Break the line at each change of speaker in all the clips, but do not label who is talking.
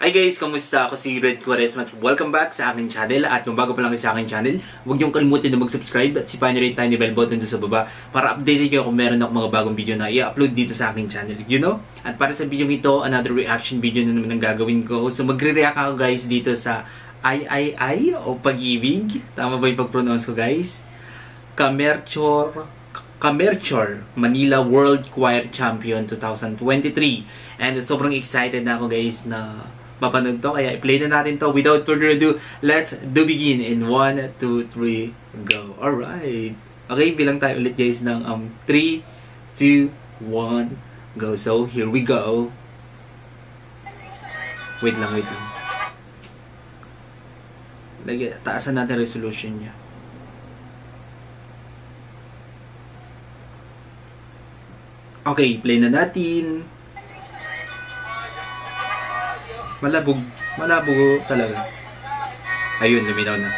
Hi guys! Kamusta? Ako si Red Quaresma at welcome back sa aking channel. At kung bago pa lang sa aking channel, huwag niyong kalimutan na mag-subscribe at sipahan niyo rin tiny bell button doon sa baba para update kayo kung meron ako mga bagong video na i-upload dito sa aking channel. You know? At para sa video ito, another reaction video na naman ang gagawin ko. So magre-react ako guys dito sa I o Pag-ibig. Tama ba yung pag-pronounce ko guys? Kamerchor Manila World Choir Champion 2023. And sobrang excited na ako guys na mapanood to. Kaya i-play na natin to. Without further ado, let's do begin in 1, 2, 3, go. Alright. Okay, bilang tayo ulit guys ng 3, 2, 1, go. So, here we go. Wait lang. Taasan natin resolution niya. Okay, play na natin. Malabo talaga. Ayun, luminaw na.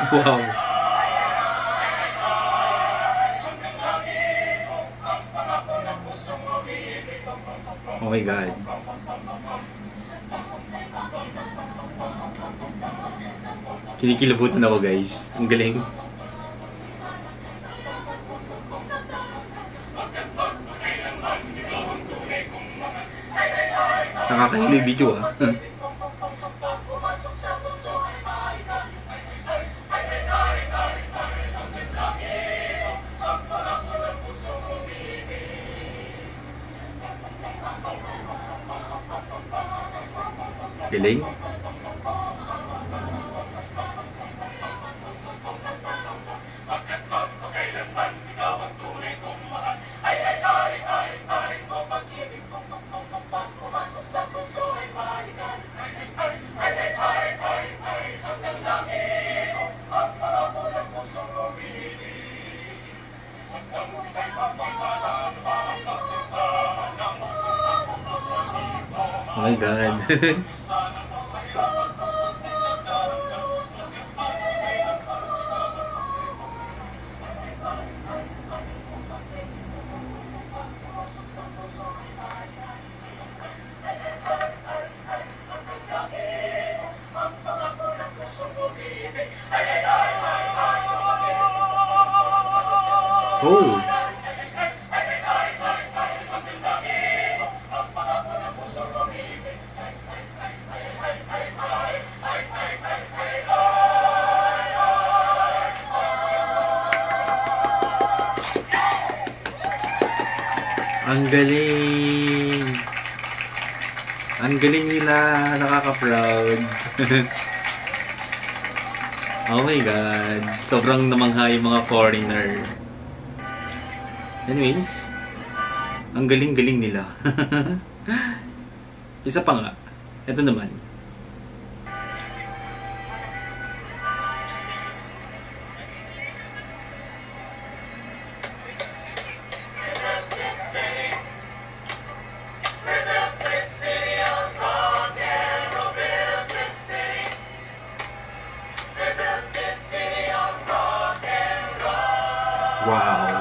Wow. Oh my God. Kinikilabutan ako guys. Ang galing. Nakakahilo yung video ah. Galing. Oh my God. Oh. Ang galing! Ang galing nila! Nakaka-proud! Oh my God! Sobrang namangha yung mga foreigner. Anyways, ang galing-galing nila. Isa pa nga. Ito naman. Wow.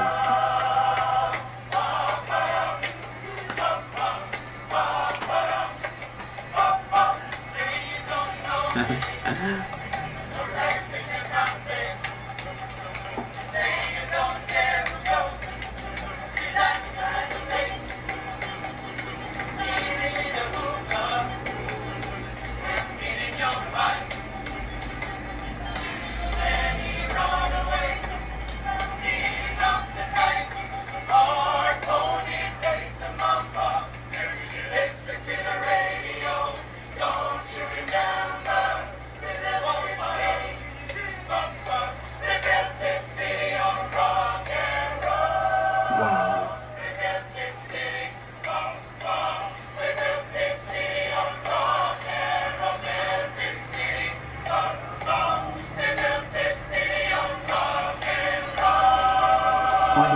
Oh,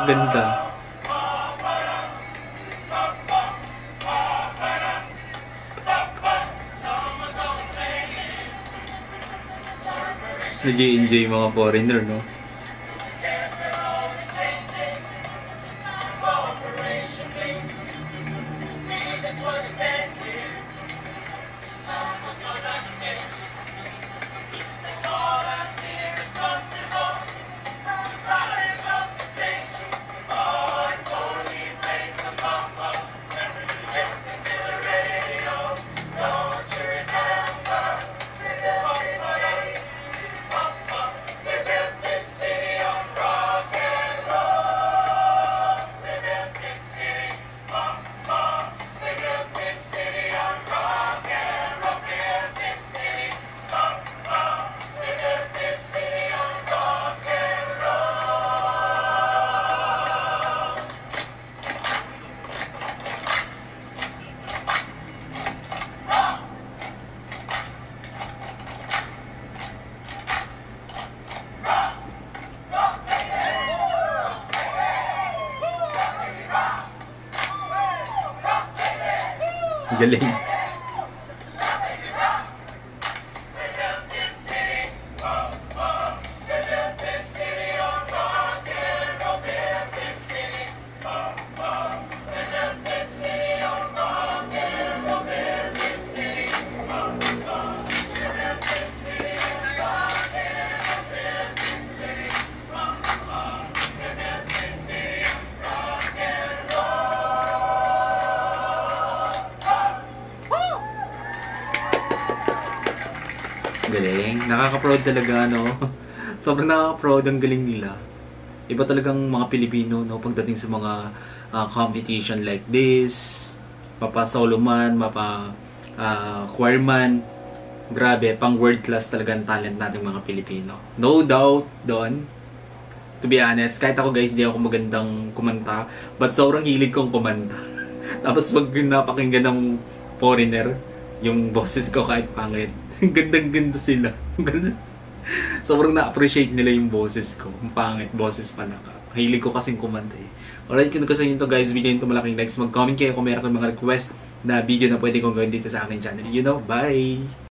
ganda. Nag-i-enjoy mga foreigner, no? Galing. Galing. Nakaka-proud talaga, no? Sobrang nakaka-proud ang galing nila. Iba talagang mga Pilipino, no? Pagdating sa mga competition like this, mapa solo man, mapa choir man, grabe, pang world class talaga ang talent nating mga Pilipino. No doubt doon. To be honest, kahit ako guys, di ako magandang kumanta, but sobrang hilig kong kumanta. Tapos pag napakinggan ng foreigner, yung boses ko kahit pangit. Gandang-ganda sila. Sobrang na-appreciate nila yung boses ko. Ang pangit, boses pala ka. Hilig ko kasing kumanta eh. Alright, kung gusto nyo ito guys, bigyan ito malaking likes. Mag-comment kayo kung meron kang mga request na video na pwede kong gawin dito sa aking channel. You know, bye!